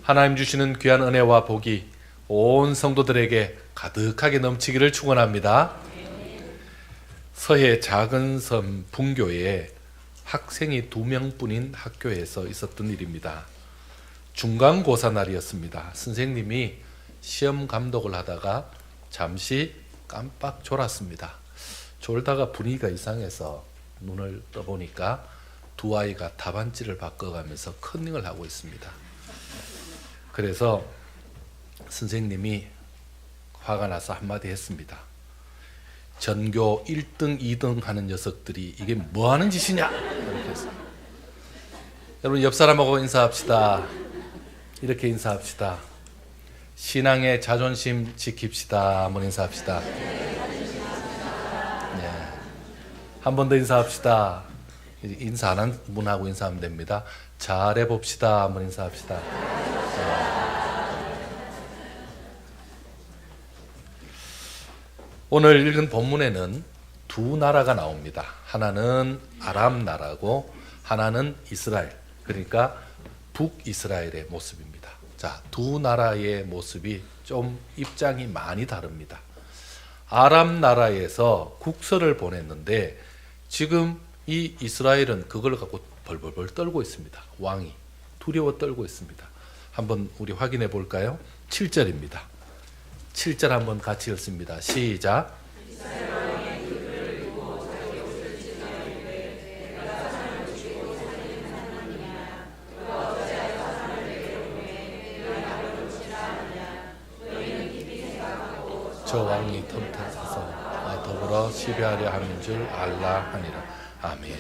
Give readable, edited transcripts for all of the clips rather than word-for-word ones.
하나님 주시는 귀한 은혜와 복이 온 성도들에게 가득하게 넘치기를 축원합니다. 서해 작은 섬 분교에 학생이 2명뿐인 학교에서 있었던 일입니다. 중간고사 날이었습니다. 선생님이 시험 감독을 하다가 잠시 깜빡 졸았습니다. 졸다가 분위기가 이상해서 눈을 떠보니까 두 아이가 답안지를 바꿔가면서 컨닝을 하고 있습니다. 그래서 선생님이 화가 나서 한마디 했습니다. 전교 1등, 2등 하는 녀석들이 이게 뭐 하는 짓이냐? 이렇게 했어요. 여러분 옆 사람하고 인사합시다. 이렇게 인사합시다. 신앙의 자존심 지킵시다. 한번 인사합시다. 네. 한 번 더 인사합시다. 인사 안 한 분하고 인사하면 됩니다. 잘해봅시다. 한번 인사합시다. 오늘 읽은 본문에는 두 나라가 나옵니다. 하나는 아람 나라고 하나는 이스라엘, 그러니까 북이스라엘의 모습입니다. 자, 두 나라의 모습이 좀 입장이 많이 다릅니다. 아람 나라에서 국서를 보냈는데 지금 이 이스라엘은 그걸 갖고 벌벌벌 떨고 있습니다. 왕이 두려워 떨고 있습니다. 한번 우리 확인해 볼까요? 7절입니다. 7절 한번 같이 읽습니다. 시작. 저 왕이 틈틈에서 더불어 시비하려 하는 줄 알라 하니라. 아멘.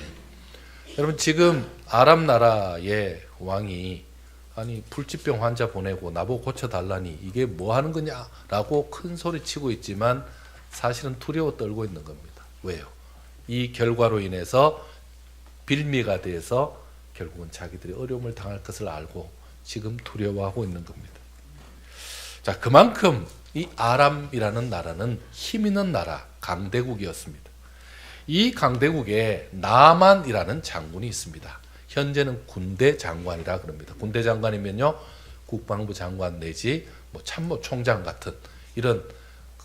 여러분 지금 아람 나라의 왕이 아니 불치병 환자 보내고 나보고 고쳐달라니 이게 뭐 하는 거냐라고 큰 소리 치고 있지만 사실은 두려워 떨고 있는 겁니다. 왜요? 이 결과로 인해서 빌미가 돼서 결국은 자기들이 어려움을 당할 것을 알고 지금 두려워하고 있는 겁니다. 자, 그만큼 이 아람이라는 나라는 힘 있는 나라, 강대국이었습니다. 이 강대국에 나만이라는 장군이 있습니다. 현재는 군대 장관이라 그럽니다. 군대 장관이면요, 국방부 장관 내지 뭐 참모총장 같은 이런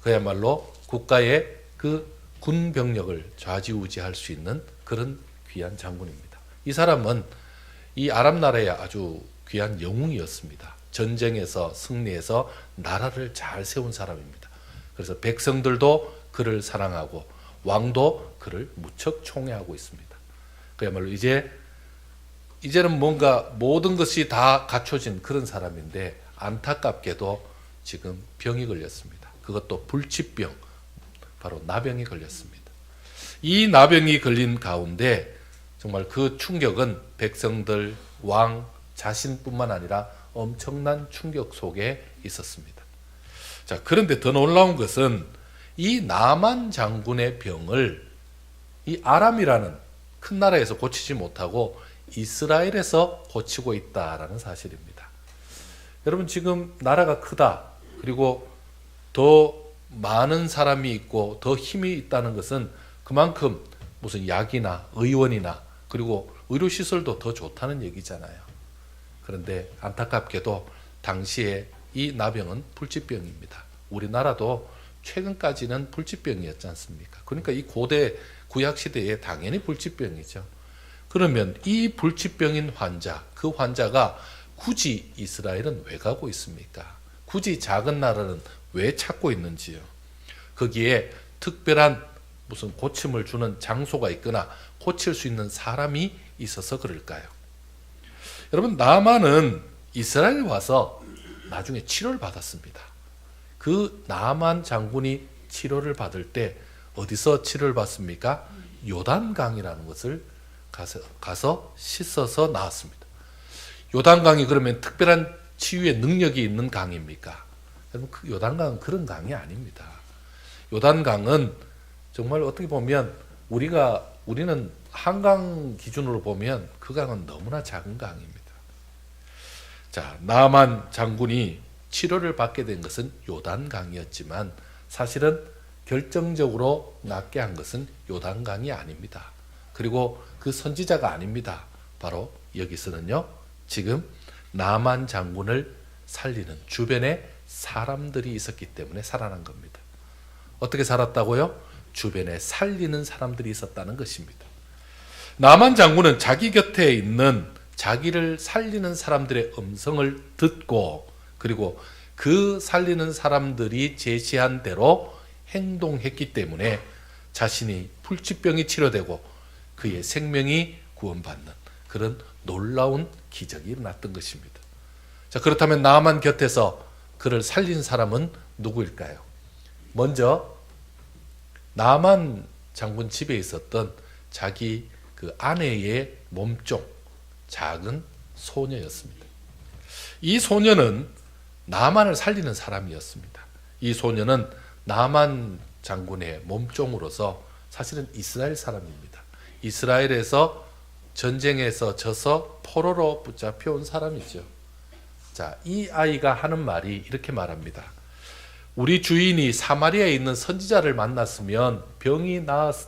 그야말로 국가의 그 군병력을 좌지우지할 수 있는 그런 귀한 장군입니다. 이 사람은 이 아람 나라의 아주 귀한 영웅이었습니다. 전쟁에서 승리해서 나라를 잘 세운 사람입니다. 그래서 백성들도 그를 사랑하고 왕도 그를 무척 총애하고 있습니다. 그야말로 이제는 뭔가 모든 것이 다 갖춰진 그런 사람인데 안타깝게도 지금 병이 걸렸습니다. 그것도 불치병, 바로 나병이 걸렸습니다. 이 나병이 걸린 가운데 정말 그 충격은 백성들, 왕 자신뿐만 아니라 엄청난 충격 속에 있었습니다. 자, 그런데 더 놀라운 것은 이 나만 장군의 병을 이 아람이라는 큰 나라에서 고치지 못하고 이스라엘에서 고치고 있다라는 사실입니다. 여러분 지금 나라가 크다, 그리고 더 많은 사람이 있고 더 힘이 있다는 것은 그만큼 무슨 약이나 의원이나 그리고 의료시설도 더 좋다는 얘기잖아요. 그런데 안타깝게도 당시에 이 나병은 불치병입니다. 우리나라도 최근까지는 불치병이었지 않습니까? 그러니까 이 고대 구약시대에 당연히 불치병이죠. 그러면 이 불치병인 환자, 그 환자가 굳이 이스라엘은 왜 가고 있습니까? 굳이 작은 나라는 왜 찾고 있는지요? 거기에 특별한 무슨 고침을 주는 장소가 있거나 고칠 수 있는 사람이 있어서 그럴까요? 여러분 나만은 이스라엘에 와서 나중에 치료를 받았습니다. 그 나만 장군이 치료를 받을 때 어디서 치료를 받습니까? 요단강이라는 것을 가서 씻어서 나왔습니다. 요단강이 그러면 특별한 치유의 능력이 있는 강입니까? 여러분 그 요단강은 그런 강이 아닙니다. 요단강은 정말 어떻게 보면 우리는 한강 기준으로 보면 그 강은 너무나 작은 강입니다. 자, 나만 장군이 치료를 받게 된 것은 요단강이었지만 사실은 결정적으로 낫게 한 것은 요단강이 아닙니다. 그리고 그 선지자가 아닙니다. 바로 여기서는요, 지금 나만 장군을 살리는 주변에 사람들이 있었기 때문에 살아난 겁니다. 어떻게 살았다고요? 주변에 살리는 사람들이 있었다는 것입니다. 나만 장군은 자기 곁에 있는 자기를 살리는 사람들의 음성을 듣고, 그리고 그 살리는 사람들이 제시한 대로 행동했기 때문에 자신이 불치병이 치료되고 그의 생명이 구원받는 그런 놀라운 기적이 일어났던 것입니다. 자, 그렇다면 나만 곁에서 그를 살린 사람은 누구일까요? 먼저 나만 장군 집에 있었던 자기 그 아내의 몸종, 작은 소녀였습니다. 이 소녀는 나만을 살리는 사람이었습니다. 이 소녀는 나만 장군의 몸종으로서 사실은 이스라엘 사람입니다. 이스라엘에서 전쟁에서 져서 포로로 붙잡혀 온 사람이죠. 자, 이 아이가 하는 말이 이렇게 말합니다. 우리 주인이 사마리아에 있는 선지자를 만났으면 병이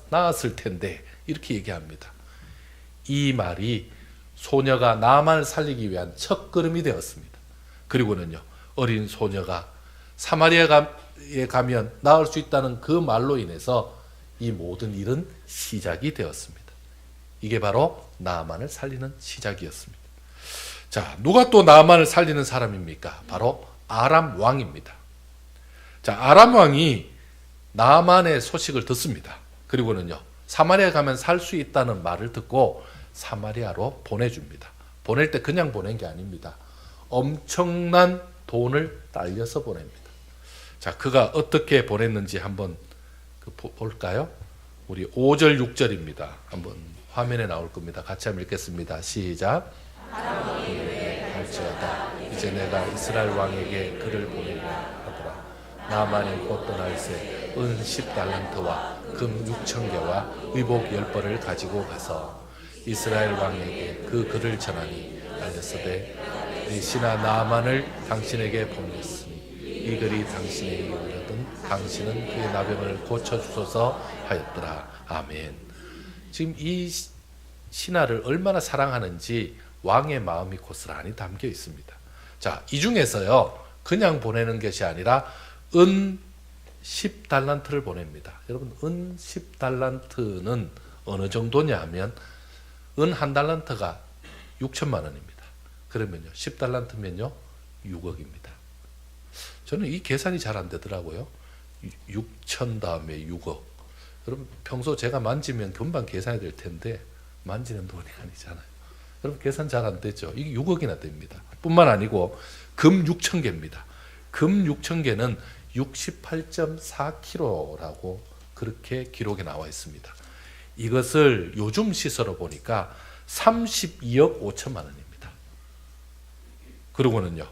나았을 텐데, 이렇게 얘기합니다. 이 말이 소녀가 나만을 살리기 위한 첫걸음이 되었습니다. 그리고는요, 어린 소녀가 사마리아에 가면 나을 수 있다는 그 말로 인해서 이 모든 일은 시작이 되었습니다. 이게 바로 나만을 살리는 시작이었습니다. 자, 누가 또 나만을 살리는 사람입니까? 바로 아람 왕입니다. 자, 아람 왕이 나만의 소식을 듣습니다. 그리고는요, 사마리아 가면 살 수 있다는 말을 듣고 사마리아로 보내줍니다. 보낼 때 그냥 보낸 게 아닙니다. 엄청난 돈을 딸려서 보냅니다. 자, 그가 어떻게 보냈는지 한번 볼까요? 우리 5절 6절입니다. 한번 화면에 나올 겁니다. 같이 한번 읽겠습니다. 시작. 할지어다 이제 내가 이스라엘 왕에게 그를 보내리라 하더라. 나만이 곧 떠날새 은 10달란트와 금 6,000개와 의복 10벌을 가지고 가서 이스라엘 왕에게 그 글을 전하니 알렸으되 내 신하 나만을 당신에게 보냈으니 이 글이 당신에게 이르거든 당신은 그의 나병을 고쳐주소서 하였더라. 아멘. 지금 이 신하를 얼마나 사랑하는지 왕의 마음이 고스란히 담겨 있습니다. 자, 이 중에서요, 그냥 보내는 것이 아니라 은 10달란트를 보냅니다. 여러분, 은 10달란트는 어느 정도냐 하면 은 한 달란트가 6천만 원입니다. 그러면요, 10달란트면요 6억입니다. 저는 이 계산이 잘 안 되더라고요. 6천 다음에 6억. 여러분, 평소 제가 만지면 금방 계산이 될 텐데 만지는 돈이 아니잖아요. 여러분, 계산 잘 안 되죠. 이게 6억이나 됩니다. 뿐만 아니고 금 6,000개입니다. 금 6,000개는 68.4kg라고 그렇게 기록에 나와 있습니다. 이것을 요즘 시세로 보니까 32억 5천만 원입니다. 그러고는요,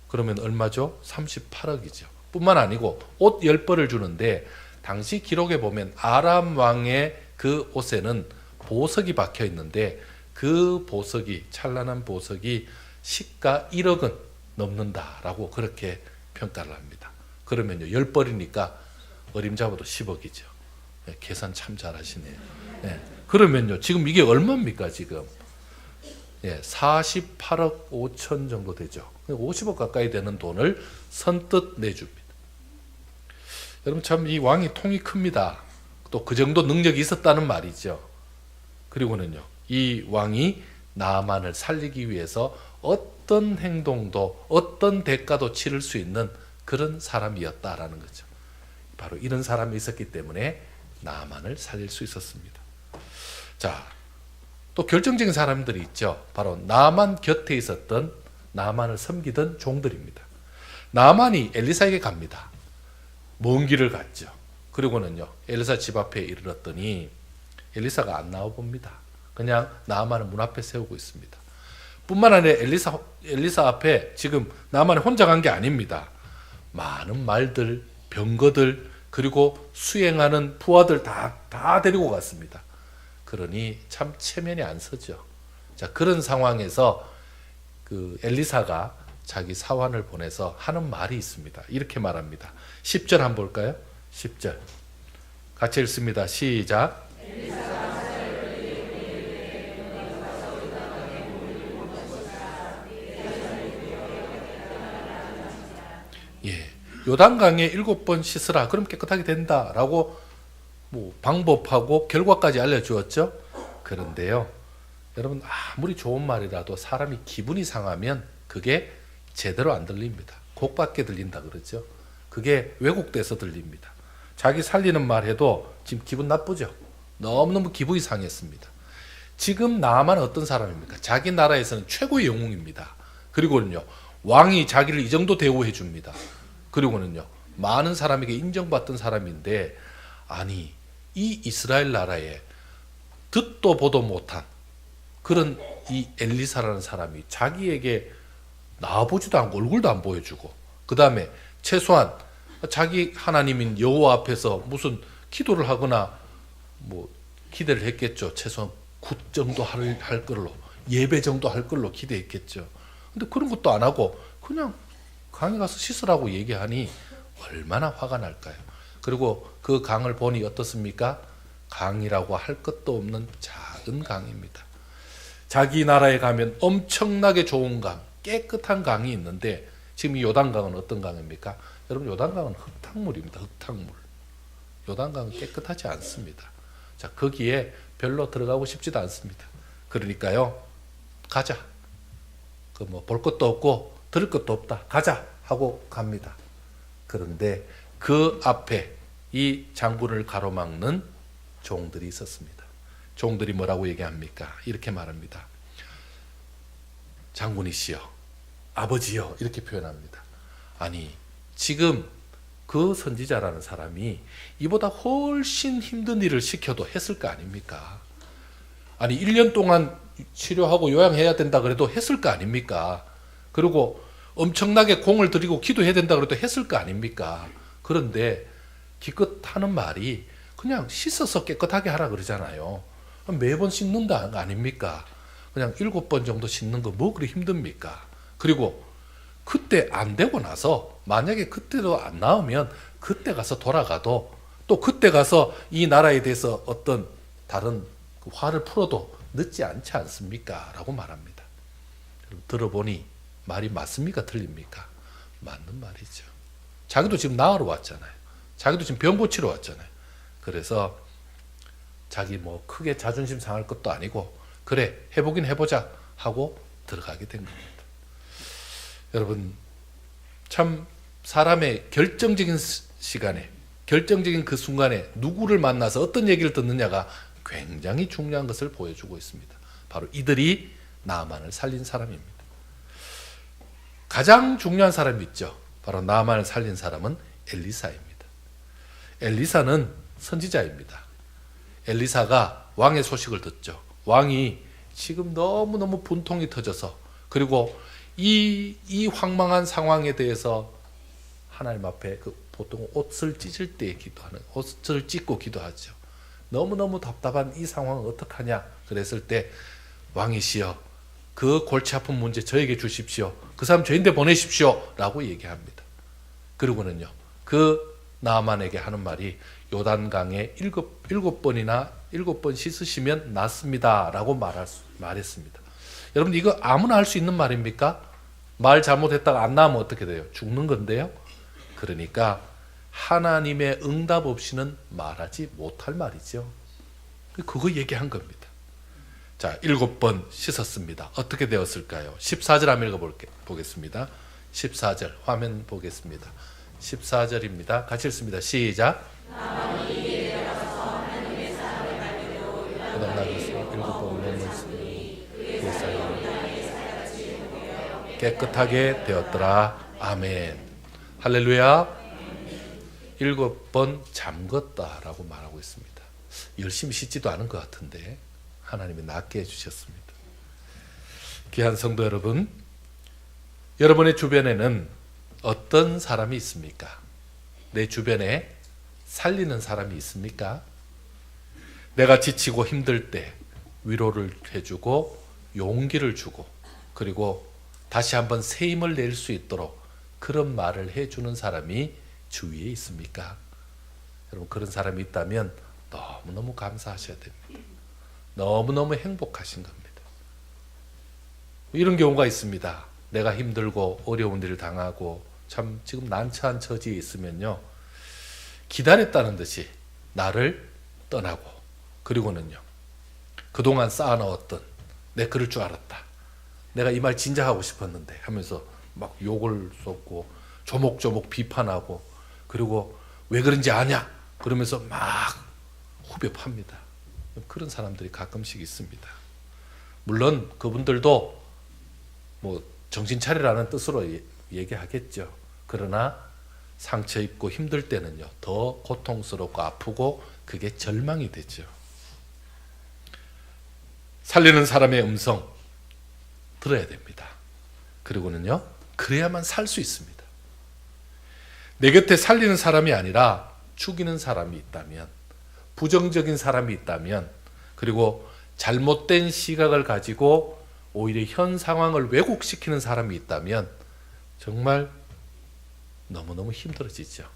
그러면 얼마죠? 38억이죠. 뿐만 아니고 옷 10벌을 주는데 당시 기록에 보면 아람 왕의 그 옷에는 보석이 박혀 있는데 그 보석이, 찬란한 보석이 시가 1억은 넘는다라고 그렇게 평가를 합니다. 그러면요, 10벌이니까 어림잡아도 10억이죠. 네, 계산 참 잘하시네요. 네, 그러면요, 지금 이게 얼마입니까? 지금 48억 5천 정도 되죠. 50억 가까이 되는 돈을 선뜻 내줍니다. 여러분, 참 이 왕이 통이 큽니다. 또 그 정도 능력이 있었다는 말이죠. 그리고는요, 이 왕이 나만을 살리기 위해서 어떤 행동도 어떤 대가도 치를 수 있는 그런 사람이었다라는 거죠. 바로 이런 사람이 있었기 때문에 나만을 살릴 수 있었습니다. 자, 또 결정적인 사람들이 있죠. 바로 나만 곁에 있었던, 나만을 섬기던 종들입니다. 나만이 엘리사에게 갑니다. 먼 길을 갔죠. 그리고는요, 엘리사 집 앞에 이르렀더니 엘리사가 안 나와 봅니다. 그냥 나만을 문 앞에 세우고 있습니다. 뿐만 아니라 엘리사 앞에 지금 나만이 혼자 간 게 아닙니다. 많은 말들, 병거들, 그리고 수행하는 부하들 다 데리고 갔습니다. 그러니 참 체면이 안 서죠. 자, 그런 상황에서 그 엘리사가 자기 사환을 보내서 하는 말이 있습니다. 이렇게 말합니다. 10절 한번 볼까요? 10절 같이 읽습니다. 시작. 예, 요단강에 7번 씻으라. 그럼 깨끗하게 된다라고 뭐 방법하고 결과까지 알려주었죠. 그런데요, 여러분 아무리 좋은 말이라도 사람이 기분이 상하면 그게 제대로 안 들립니다. 곡밖에 들린다 그러죠. 그게 왜곡돼서 들립니다. 자기 살리는 말 해도 지금 기분 나쁘죠. 너무너무 기분이 상했습니다. 지금 나만 어떤 사람입니까? 자기 나라에서는 최고의 영웅입니다. 그리고는요, 왕이 자기를 이 정도 대우해 줍니다. 그리고는요, 많은 사람에게 인정받던 사람인데, 아니 이 이스라엘 나라에 듣도 보도 못한 그런 이 엘리사라는 사람이 자기에게 나와보지도 않고 얼굴도 안 보여주고, 그 다음에 최소한 자기 하나님인 여호와 앞에서 무슨 기도를 하거나 뭐 기대를 했겠죠. 최소한 굿 정도 할 걸로, 예배 정도 할 걸로 기대했겠죠. 근데 그런 것도 안 하고 그냥 강에 가서 씻으라고 얘기하니 얼마나 화가 날까요? 그리고 그 강을 보니 어떻습니까? 강이라고 할 것도 없는 작은 강입니다. 자기 나라에 가면 엄청나게 좋은 강, 깨끗한 강이 있는데 지금 이 요단강은 어떤 강입니까? 여러분, 요단강은 흙탕물입니다. 흙탕물. 요단강은 깨끗하지 않습니다. 자, 거기에 별로 들어가고 싶지도 않습니다. 그러니까요, 가자. 그 뭐 볼 것도 없고 들을 것도 없다. 가자 하고 갑니다. 그런데 그 앞에 이 장군을 가로막는 종들이 있었습니다. 종들이 뭐라고 얘기합니까? 이렇게 말합니다. 장군이시여, 아버지여, 이렇게 표현합니다. 아니, 지금 그 선지자라는 사람이 이보다 훨씬 힘든 일을 시켜도 했을 거 아닙니까? 아니 1년 동안 치료하고 요양해야 된다 그래도 했을 거 아닙니까? 그리고 엄청나게 공을 들이고 기도해야 된다 그래도 했을 거 아닙니까? 그런데 기껏 하는 말이 그냥 씻어서 깨끗하게 하라 그러잖아요. 매번 씻는다 아닙니까? 그냥 7번 정도 씻는 거 뭐 그리 힘듭니까? 그리고 그때 안 되고 나서 만약에 그때도 안 나오면 그때 가서 돌아가도, 또 그때 가서 이 나라에 대해서 어떤 다른 화를 풀어도 늦지 않지 않습니까? 라고 말합니다. 들어보니 말이 맞습니까? 틀립니까? 맞는 말이죠. 자기도 지금 나으러 왔잖아요. 자기도 지금 병 고치러 왔잖아요. 그래서 자기 뭐 크게 자존심 상할 것도 아니고, 그래 해보긴 해보자 하고 들어가게 된 겁니다. 여러분, 참 사람의 결정적인 시간에, 결정적인 그 순간에 누구를 만나서 어떤 얘기를 듣느냐가 굉장히 중요한 것을 보여주고 있습니다. 바로 이들이 나만을 살린 사람입니다. 가장 중요한 사람이 있죠. 바로 나만을 살린 사람은 엘리사입니다. 엘리사는 선지자입니다. 엘리사가 왕의 소식을 듣죠. 왕이 지금 너무너무 분통이 터져서, 그리고 이 황망한 상황에 대해서 하나님 앞에 보통 옷을 찢을 때 기도하는, 옷을 찢고 기도하죠. 너무너무 답답한 이 상황을 어떡하냐 그랬을 때, 왕이시여 그 골치 아픈 문제 저에게 주십시오. 그 사람 저인데 보내십시오 라고 얘기합니다. 그리고는요, 그 나만에게 하는 말이 요단강에 7번 씻으시면 낫습니다 라고 말했습니다. 여러분, 이거 아무나 할 수 있는 말입니까? 말 잘못했다가 안 나오면 어떻게 돼요? 죽는 건데요. 그러니까 하나님의 응답 없이는 말하지 못할 말이죠. 그거 얘기한 겁니다. 자, 7번 씻었습니다. 어떻게 되었을까요? 14절 한번 읽어보겠습니다. 14절 화면 보겠습니다. 14절입니다. 같이 읽습니다. 시작. 깨끗하게 되었더라. 아멘. 할렐루야. 7번 잠궜다라고 말하고 있습니다. 열심히 씻지도 않은 것 같은데 하나님이 낫게 해주셨습니다. 귀한 성도 여러분, 여러분의 주변에는 어떤 사람이 있습니까? 내 주변에 살리는 사람이 있습니까? 내가 지치고 힘들 때 위로를 해주고 용기를 주고, 그리고 다시 한번 새 힘을 낼 수 있도록 그런 말을 해주는 사람이 주위에 있습니까? 여러분, 그런 사람이 있다면 너무너무 감사하셔야 됩니다. 너무너무 행복하신 겁니다. 이런 경우가 있습니다. 내가 힘들고 어려운 일을 당하고 참 지금 난처한 처지에 있으면요, 기다렸다는 듯이 나를 떠나고, 그리고는요, 그동안 쌓아놓았던 내 그럴 줄 알았다, 내가 이 말 진작 하고 싶었는데 하면서 막 욕을 쏟고 조목조목 비판하고, 그리고 왜 그런지 아냐 그러면서 막 후벼 팝니다. 그런 사람들이 가끔씩 있습니다. 물론 그분들도 뭐 정신 차리라는 뜻으로 얘기하겠죠. 그러나 상처 입고 힘들 때는요, 더 고통스럽고 아프고 그게 절망이 되죠. 살리는 사람의 음성 들어야 됩니다. 그리고는요, 그래야만 살 수 있습니다. 내 곁에 살리는 사람이 아니라 죽이는 사람이 있다면, 부정적인 사람이 있다면, 그리고 잘못된 시각을 가지고 오히려 현 상황을 왜곡시키는 사람이 있다면 정말 너무너무 힘들어지죠.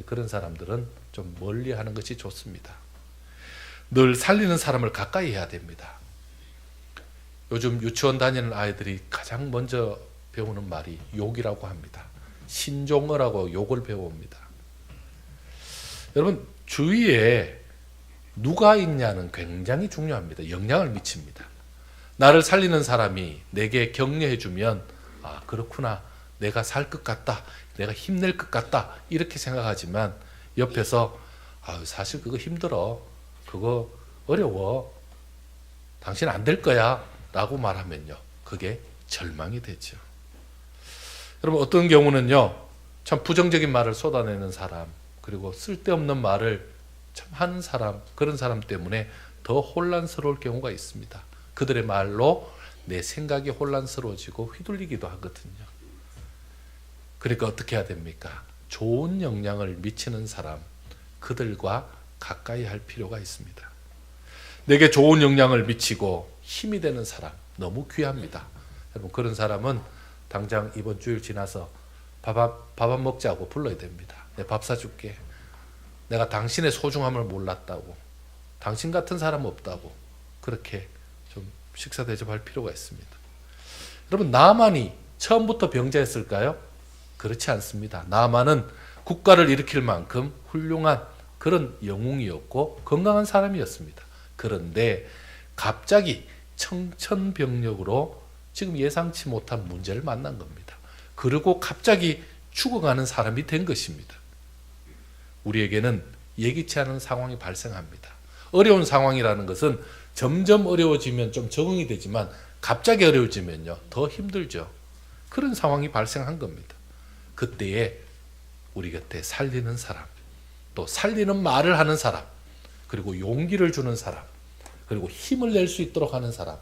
그런 사람들은 좀 멀리 하는 것이 좋습니다. 늘 살리는 사람을 가까이 해야 됩니다. 요즘 유치원 다니는 아이들이 가장 먼저 배우는 말이 욕이라고 합니다. 신종어라고 욕을 배웁니다. 여러분, 주위에 누가 있냐는 굉장히 중요합니다. 영향을 미칩니다. 나를 살리는 사람이 내게 격려해주면, 아, 그렇구나, 내가 살 것 같다, 내가 힘낼 것 같다, 이렇게 생각하지만 옆에서 사실 그거 힘들어, 그거 어려워, 당신 안 될 거야 라고 말하면요, 그게 절망이 되죠. 여러분, 어떤 경우는요, 참 부정적인 말을 쏟아내는 사람, 그리고 쓸데없는 말을 참 하는 사람, 그런 사람 때문에 더 혼란스러울 경우가 있습니다. 그들의 말로 내 생각이 혼란스러워지고 휘둘리기도 하거든요. 그러니까 어떻게 해야 됩니까? 좋은 영향을 미치는 사람, 그들과 가까이 할 필요가 있습니다. 내게 좋은 영향을 미치고 힘이 되는 사람, 너무 귀합니다. 여러분, 그런 사람은 당장 이번 주일 지나서 밥 안 먹자고 불러야 됩니다. 내 밥 사줄게. 내가 당신의 소중함을 몰랐다고, 당신 같은 사람 없다고, 그렇게 좀 식사 대접할 필요가 있습니다. 여러분, 나만이 처음부터 병자였을까요? 그렇지 않습니다. 나만은 국가를 일으킬 만큼 훌륭한 그런 영웅이었고 건강한 사람이었습니다. 그런데 갑자기 청천벽력으로 지금 예상치 못한 문제를 만난 겁니다. 그리고 갑자기 죽어가는 사람이 된 것입니다. 우리에게는 예기치 않은 상황이 발생합니다. 어려운 상황이라는 것은 점점 어려워지면 좀 적응이 되지만 갑자기 어려워지면요, 더 힘들죠. 그런 상황이 발생한 겁니다. 그때에 우리 곁에 살리는 사람, 또 살리는 말을 하는 사람, 그리고 용기를 주는 사람, 그리고 힘을 낼 수 있도록 하는 사람,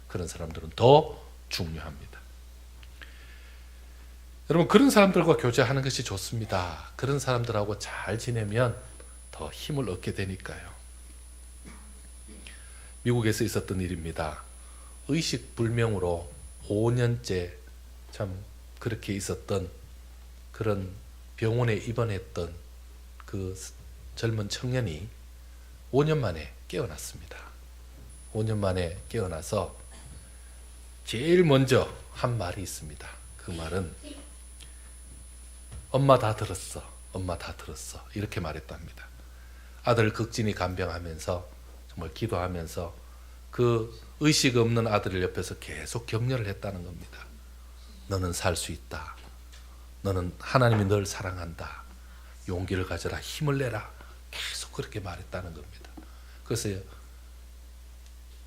그런 사람들은 더 중요합니다. 여러분, 그런 사람들과 교제하는 것이 좋습니다. 그런 사람들하고 잘 지내면 더 힘을 얻게 되니까요. 미국에서 있었던 일입니다. 의식불명으로 5년째 참 그렇게 있었던 그런 병원에 입원했던 그 젊은 청년이 5년 만에 깨어났습니다. 5년 만에 깨어나서 제일 먼저 한 말이 있습니다. 그 말은 엄마 다 들었어, 엄마 다 들었어, 이렇게 말했답니다. 아들 극진히 간병하면서 정말 기도하면서 그 의식 없는 아들을 옆에서 계속 격려를 했다는 겁니다. 너는 살 수 있다, 너는 하나님이 널 사랑한다, 용기를 가져라, 힘을 내라, 계속 그렇게 말했다는 겁니다. 그래서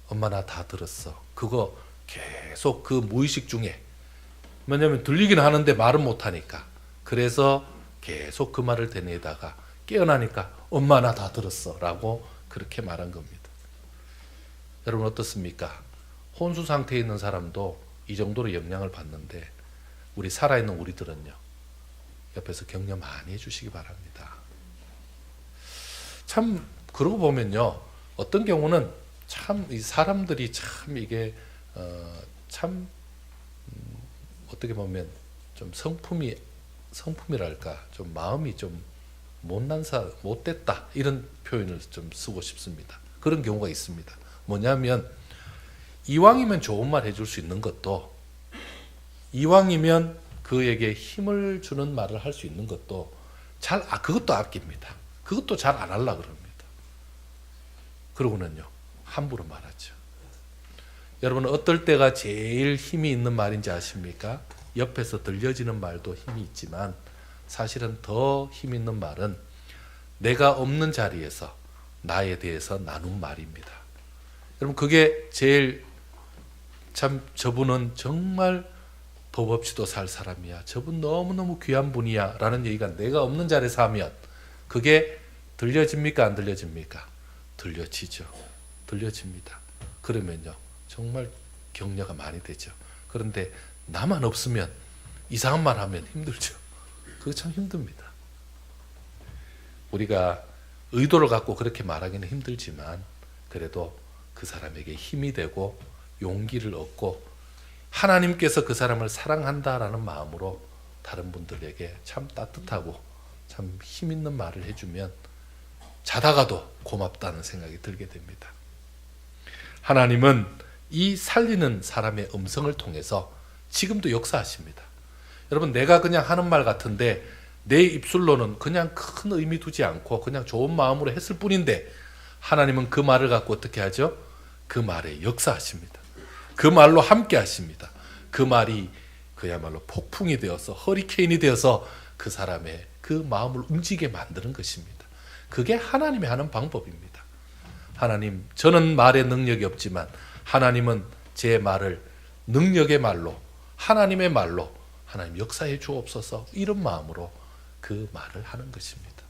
엄마 나 다 들었어, 그거 계속 그 무의식 중에, 왜냐하면 들리긴 하는데 말은 못하니까, 그래서 계속 그 말을 되뇌다가 깨어나니까 엄마 나 다 들었어 라고 그렇게 말한 겁니다. 여러분, 어떻습니까? 혼수 상태에 있는 사람도 이 정도로 영향을 받는데 우리 살아있는 우리들은요, 옆에서 격려 많이 해주시기 바랍니다. 참 그러고 보면요, 어떤 경우는 참 이 사람들이 참 이게 참 어떻게 보면 좀 성품이랄까, 좀 마음이 좀 못됐다, 이런 표현을 좀 쓰고 싶습니다. 그런 경우가 있습니다. 뭐냐면, 이왕이면 좋은 말 해줄 수 있는 것도, 이왕이면 그에게 힘을 주는 말을 할 수 있는 것도 그것도 아낍니다. 그것도 잘 안 하려고 그럽니다. 그러고는요, 함부로 말하죠. 여러분, 어떨 때가 제일 힘이 있는 말인지 아십니까? 옆에서 들려지는 말도 힘이 있지만 사실은 더 힘 있는 말은 내가 없는 자리에서 나에 대해서 나눈 말입니다. 여러분, 그게 제일 참 저분은 정말 법 없이도 살 사람이야. 저분 너무너무 귀한 분이야. 라는 얘기가 내가 없는 자리에서 하면 그게 들려집니까? 안 들려집니까? 들려지죠. 들려집니다. 그러면요, 정말 격려가 많이 되죠. 그런데 나만 없으면 이상한 말 하면 힘들죠. 그거 참 힘듭니다. 우리가 의도를 갖고 그렇게 말하기는 힘들지만 그래도 그 사람에게 힘이 되고 용기를 얻고 하나님께서 그 사람을 사랑한다라는 마음으로 다른 분들에게 참 따뜻하고 참 힘 있는 말을 해주면 자다가도 고맙다는 생각이 들게 됩니다. 하나님은 이 살리는 사람의 음성을 통해서 지금도 역사하십니다. 여러분, 내가 그냥 하는 말 같은데 내 입술로는 그냥 큰 의미 두지 않고 그냥 좋은 마음으로 했을 뿐인데 하나님은 그 말을 갖고 어떻게 하죠? 그 말에 역사하십니다. 그 말로 함께 하십니다. 그 말이 그야말로 폭풍이 되어서 허리케인이 되어서 그 사람의 그 마음을 움직이게 만드는 것입니다. 그게 하나님이 하는 방법입니다. 하나님, 저는 말에 능력이 없지만 하나님은 제 말을 능력의 말로, 하나님의 말로 하나님 역사해 주옵소서, 이런 마음으로 그 말을 하는 것입니다.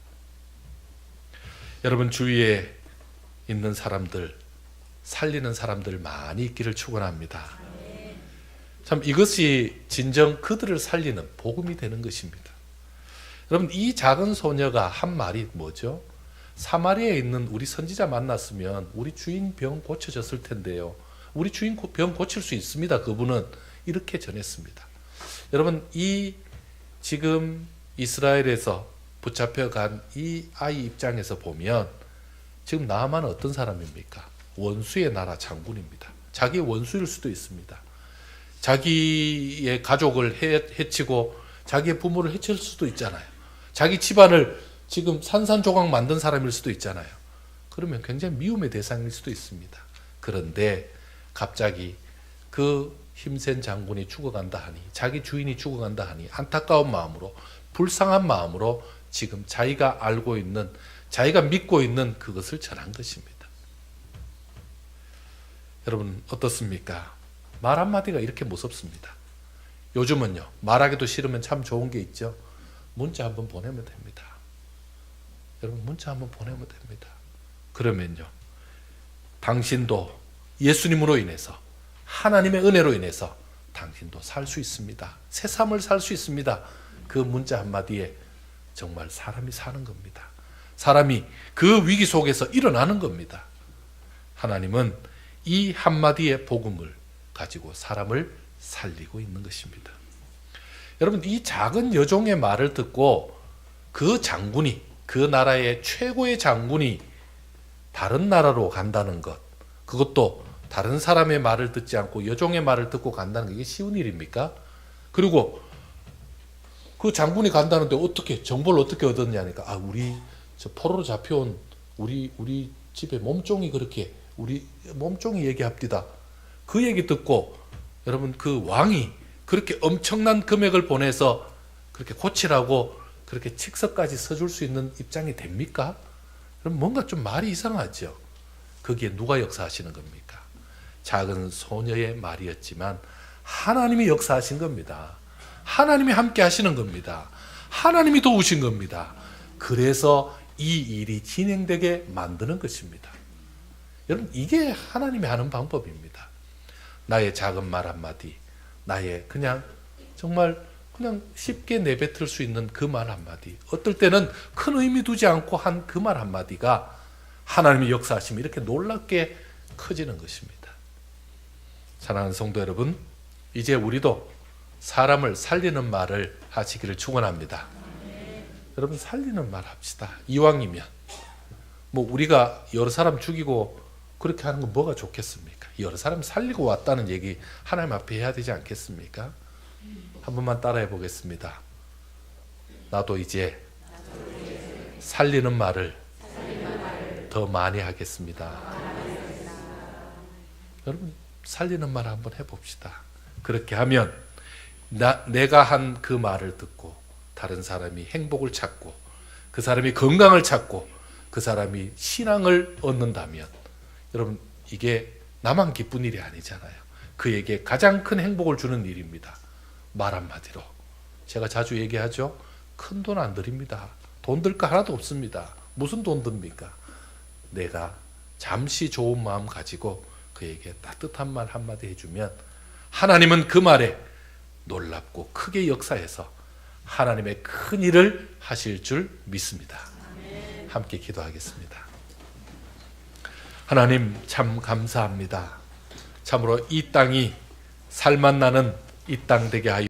여러분, 주위에 있는 사람들, 살리는 사람들 많이 있기를 축원합니다. 참 이것이 진정 그들을 살리는 복음이 되는 것입니다. 여러분, 이 작은 소녀가 한 말이 뭐죠? 사마리아에 있는 우리 선지자 만났으면 우리 주인 병 고쳐졌을 텐데요. 우리 주인 병 고칠 수 있습니다. 그분은 이렇게 전했습니다. 여러분, 이 지금 이스라엘에서 붙잡혀간 이 아이 입장에서 보면 지금 나아만은 어떤 사람입니까? 원수의 나라 장군입니다. 자기의 원수일 수도 있습니다. 자기의 가족을 해치고 자기의 부모를 해칠 수도 있잖아요. 자기 집안을 지금 산산조각 만든 사람일 수도 있잖아요. 그러면 굉장히 미움의 대상일 수도 있습니다. 그런데 갑자기 그 힘센 장군이 죽어간다 하니, 자기 주인이 죽어간다 하니 안타까운 마음으로, 불쌍한 마음으로 지금 자기가 알고 있는, 자기가 믿고 있는 그것을 전한 것입니다. 여러분, 어떻습니까? 말 한마디가 이렇게 무섭습니다. 요즘은요, 말하기도 싫으면 참 좋은 게 있죠. 문자 한번 보내면 됩니다. 여러분, 문자 한번 보내면 됩니다. 그러면요, 당신도 예수님으로 인해서, 하나님의 은혜로 인해서 당신도 살 수 있습니다. 새 삶을 살 수 있습니다. 그 문자 한마디에 정말 사람이 사는 겁니다. 사람이 그 위기 속에서 일어나는 겁니다. 하나님은 이 한마디의 복음을 가지고 사람을 살리고 있는 것입니다. 여러분, 이 작은 여종의 말을 듣고 그 장군이, 그 나라의 최고의 장군이 다른 나라로 간다는 것, 그것도 다른 사람의 말을 듣지 않고 여종의 말을 듣고 간다는 게 이게 쉬운 일입니까? 그리고 그 장군이 간다는데 어떻게, 정보를 어떻게 얻었냐니까, 우리 저 포로로 잡혀온 우리 집에 몸종이 그렇게, 우리 몸종이 얘기합디다. 그 얘기 듣고 여러분, 그 왕이 그렇게 엄청난 금액을 보내서 그렇게 고치라고 그렇게 칙서까지 써줄 수 있는 입장이 됩니까? 그럼 뭔가 좀 말이 이상하죠. 거기에 누가 역사하시는 겁니까? 작은 소녀의 말이었지만 하나님이 역사하신 겁니다. 하나님이 함께 하시는 겁니다. 하나님이 도우신 겁니다. 그래서 이 일이 진행되게 만드는 것입니다. 여러분, 이게 하나님이 하는 방법입니다. 나의 작은 말 한마디, 나의 그냥 정말 그냥 쉽게 내뱉을 수 있는 그 말 한마디, 어떨 때는 큰 의미 두지 않고 한 그 말 한마디가 하나님의 역사하심이 이렇게 놀랍게 커지는 것입니다. 사랑하는 성도 여러분, 이제 우리도 사람을 살리는 말을 하시기를 축원합니다. 여러분, 살리는 말 합시다. 이왕이면 뭐 우리가 여러 사람 죽이고 그렇게 하는 건 뭐가 좋겠습니까? 여러 사람 살리고 왔다는 얘기 하나님 앞에 해야 되지 않겠습니까? 한 번만 따라해 보겠습니다. 나도 이제 살리는 말을 더 많이 하겠습니다. 여러분, 살리는 말 한번 해봅시다. 그렇게 하면 내가 한 그 말을 듣고 다른 사람이 행복을 찾고 그 사람이 건강을 찾고 그 사람이 신앙을 얻는다면 여러분, 이게 나만 기쁜 일이 아니잖아요. 그에게 가장 큰 행복을 주는 일입니다. 말 한마디로. 제가 자주 얘기하죠. 큰 돈 안 드립니다. 돈 들 거 하나도 없습니다. 무슨 돈 듭니까? 내가 잠시 좋은 마음 가지고 그에게 따뜻한 말 한마디 해주면 하나님은 그 말에 놀랍고 크게 역사해서 하나님의 큰 일을 하실 줄 믿습니다. 함께 기도하겠습니다. 하나님, 참 감사합니다. 참으로 이 땅이 살맛 나는 이 땅 되게 하여